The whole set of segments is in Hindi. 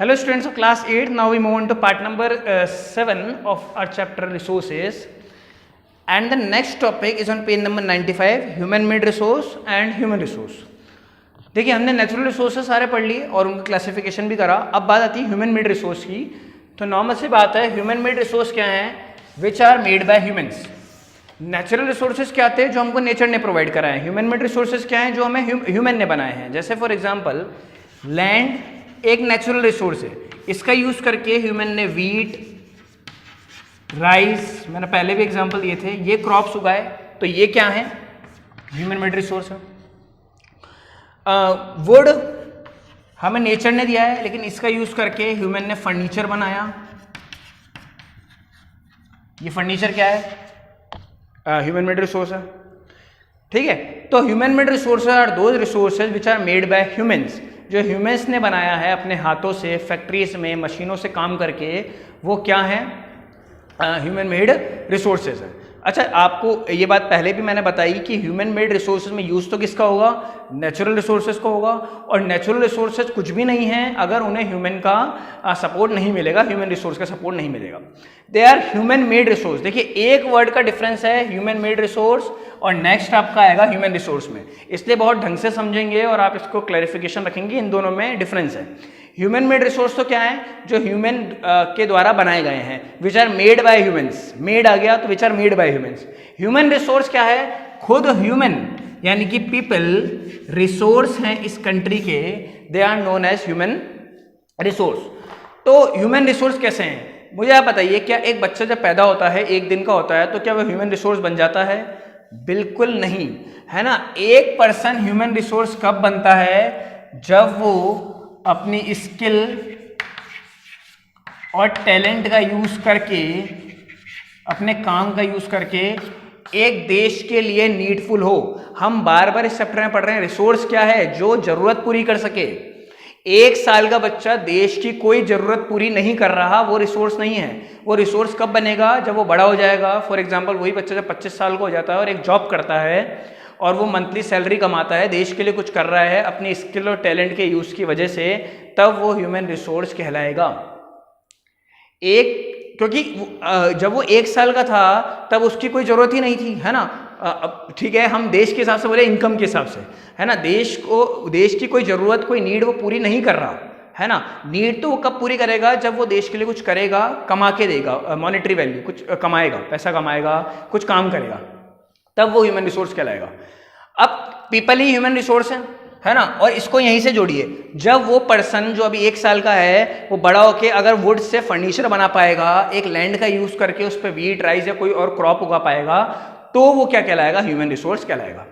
Hello students of class 8, now we move on to part number 7 of our chapter resources, and the next topic is on page number 95, human made resource and human resource. देखिए हमने नेचुरल रिसोर्सेज सारे पढ़ लिए और उनका क्लासिफिकेशन भी करा. अब बात आती है ह्यूमन मेड रिसोर्स की. तो नॉर्मल सी बात है, ह्यूमन मेड रिसोर्स क्या है? Which are made by humans. Natural resources क्या आते हैं? जो हमको नेचर ने प्रोवाइड कराए हैं. ह्यूमन मेड रिसोर्सेज क्या है? जो हमें ह्यूमन ने बनाए हैं. जैसे फॉर एग्जांपल लैंड एक नेचुरल रिसोर्स है, इसका यूज करके ह्यूमन ने वीट, राइस, मैंने पहले भी एग्जांपल दिए थे, ये क्रॉप्स उगाए. तो ये क्या है? ह्यूमन मेड रिसोर्स है. वुड हमें नेचर ने दिया है, लेकिन इसका यूज करके ह्यूमन ने फर्नीचर बनाया. ये फर्नीचर क्या है? ह्यूमन मेड रिसोर्स है. ठीक है. तो human made resources are those resources which are made by humans. जो ह्यूमंस ने बनाया है अपने हाथों से, फैक्ट्रीज में, मशीनों से काम करके, वो क्या है? ह्यूमन मेड रिसोर्सेज है. अच्छा, आपको ये बात पहले भी मैंने बताई कि ह्यूमन मेड रिसोर्सेज में यूज तो किसका होगा? नेचुरल रिसोर्सेज का होगा. और नेचुरल रिसोर्सेज कुछ भी नहीं है अगर उन्हें ह्यूमन का सपोर्ट नहीं मिलेगा, ह्यूमन रिसोर्स का सपोर्ट नहीं मिलेगा. They are human made resource. देखिए एक वर्ड का डिफरेंस है ह्यूमन मेड रिसोर्स और नेक्स्ट आपका आएगा ह्यूमन रिसोर्स में. इसलिए बहुत ढंग से समझेंगे और आप इसको क्लैरिफिकेशन रखेंगे. इन दोनों में डिफरेंस है. ह्यूमन मेड रिसोर्स तो क्या है? जो ह्यूमन के द्वारा बनाए गए हैं, which are made by humans. Made आ गया तो which are made by humans. Human resource क्या है? खुद ह्यूमन यानी कि पीपल रिसोर्स हैं इस कंट्री के, they are known as human resource. तो ह्यूमन रिसोर्स कैसे हैं? मुझे आप बताइए, क्या एक बच्चा जब पैदा होता है, एक दिन का होता है, तो क्या वह ह्यूमन रिसोर्स बन जाता है? बिल्कुल नहीं, है ना. एक पर्सन ह्यूमन रिसोर्स कब बनता है? जब वो अपनी स्किल और टैलेंट का यूज करके, अपने काम का यूज करके एक देश के लिए नीडफुल हो. हम बार बार इस चैप्टर में पढ़ रहे हैं रिसोर्स क्या है? जो जरूरत पूरी कर सके. एक साल का बच्चा देश की कोई जरूरत पूरी नहीं कर रहा, वो रिसोर्स नहीं है. वो रिसोर्स कब बनेगा? जब वो बड़ा हो जाएगा. फॉर एग्जांपल वही बच्चा जब 25 साल का हो जाता है और एक जॉब करता है और वो मंथली सैलरी कमाता है, देश के लिए कुछ कर रहा है अपनी स्किल और टैलेंट के यूज की वजह से, तब वो ह्यूमन रिसोर्स कहलाएगा. क्योंकि जब वो 1 साल का था तब उसकी कोई जरूरत ही नहीं थी, है ना. ठीक है, हम देश के हिसाब से बोले, इनकम के हिसाब से, है ना. देश की कोई जरूरत, कोई नीड वो पूरी नहीं कर रहा, है ना. नीड तो वो कब पूरी करेगा? जब वो देश के लिए कुछ करेगा, कमा के देगा, मॉनेटरी वैल्यू कुछ कमाएगा, पैसा कमाएगा, कुछ काम करेगा, तब वो ह्यूमन रिसोर्स कहलाएगा. अब पीपल ही ह्यूमन रिसोर्स है ना. और इसको यहीं से जोड़िए, जब वो पर्सन जो अभी 1 साल का है, वो बड़ा होके अगर वुड से फर्नीचर बना पाएगा, एक लैंड का यूज करके उस पर वीट, राइस या कोई और क्रॉप उगा पाएगा, तो वो क्या कहलाएगा? ह्यूमन रिसोर्स कहलाएगा.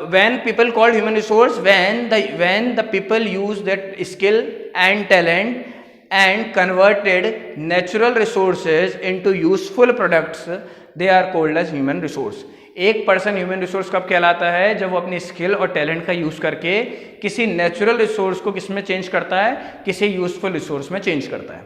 when people called human resource, when the people use that skill and talent and converted natural resources into useful products, they are called as human resource. एक पर्सन ह्यूमन रिसोर्स कब कहलाता है? जब वो अपनी स्किल और टैलेंट का यूज करके किसी नेचुरल रिसोर्स को किस में चेंज करता है? किसी यूजफुल रिसोर्स में चेंज करता है.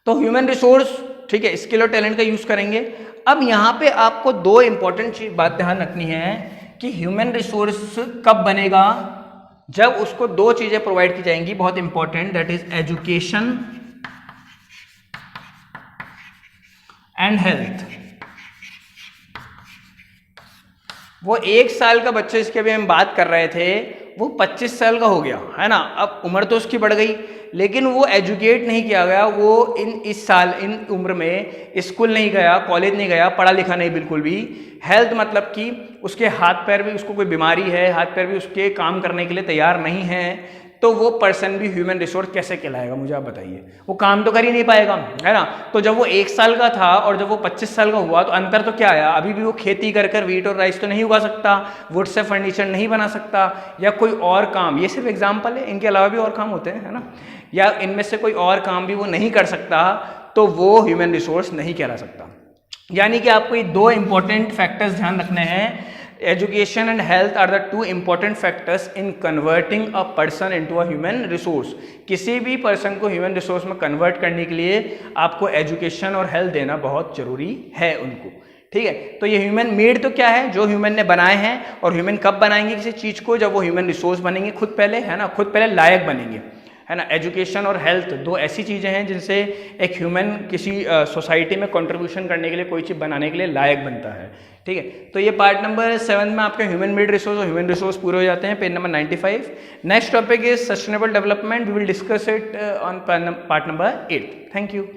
तो ह्यूमन रिसोर्स, ठीक है, स्किल और टैलेंट का यूज करेंगे. अब यहां पे आपको 2 इंपॉर्टेंट बात ध्यान रखनी है कि ह्यूमन रिसोर्स कब बनेगा? जब उसको 2 चीजें प्रोवाइड की जाएंगी, बहुत important, that is education and health. वो 1 साल का बच्चा जिसके अभी हम बात कर रहे थे, वो 25 साल का हो गया, है ना. अब उम्र तो उसकी बढ़ गई, लेकिन वो एजुकेट नहीं किया गया. वो इन उम्र में स्कूल नहीं गया, कॉलेज नहीं गया, पढ़ा लिखा नहीं बिल्कुल भी. हेल्थ मतलब कि उसके हाथ पैर भी, उसको कोई बीमारी है, हाथ पैर भी उसके काम करने के लिए तैयार नहीं है, तो वो पर्सन भी ह्यूमन रिसोर्स कैसे कहलाएगा? मुझे आप बताइए. वो काम तो कर ही नहीं पाएगा, है ना. तो जब वो 1 साल का था और जब वो 25 साल का हुआ, तो अंतर तो क्या आया? अभी भी वो खेती कर वीट और राइस तो नहीं उगा सकता, वुड से फर्नीचर नहीं बना सकता, या कोई और काम. ये सिर्फ एग्जाम्पल है, इनके अलावा भी और काम होते हैं, है ना. या इनमें से कोई और काम भी वो नहीं कर सकता, तो वो ह्यूमन रिसोर्स नहीं कहला सकता. यानी कि आपको ये 2 इंपॉर्टेंट फैक्टर्स ध्यान रखने हैं. Education and health are the 2 important factors in converting a person into a human resource. किसी भी पर्सन को ह्यूमन रिसोर्स में कन्वर्ट करने के लिए आपको एजुकेशन और हेल्थ देना बहुत जरूरी है उनको. ठीक है। तो ये ह्यूमन मेड तो क्या है, जो ह्यूमन ने बनाए हैं, और ह्यूमन कब बनाएंगे किसी चीज़ को, जब वो ह्यूमन रिसोर्स बनेंगे खुद पहले, है ना, खुद पहले लायक बनेंगे, है ना। एजुकेशन और हेल्थ दो ऐसी चीज़ें हैं जिनसे एक ह्यूमन किसी सोसाइटी में कंट्रीब्यूशन करने के लिए, कोई चीज़ बनाने के लिए लायक बनता है, ठीक है। तो ये पार्ट नंबर 7 में आपके ह्यूमन मेड रिसोर्स और ह्यूमन रिसोर्स पूरे हो जाते हैं, page number 95। Next topic is sustainable development, we will discuss it on part number 8। Thank you.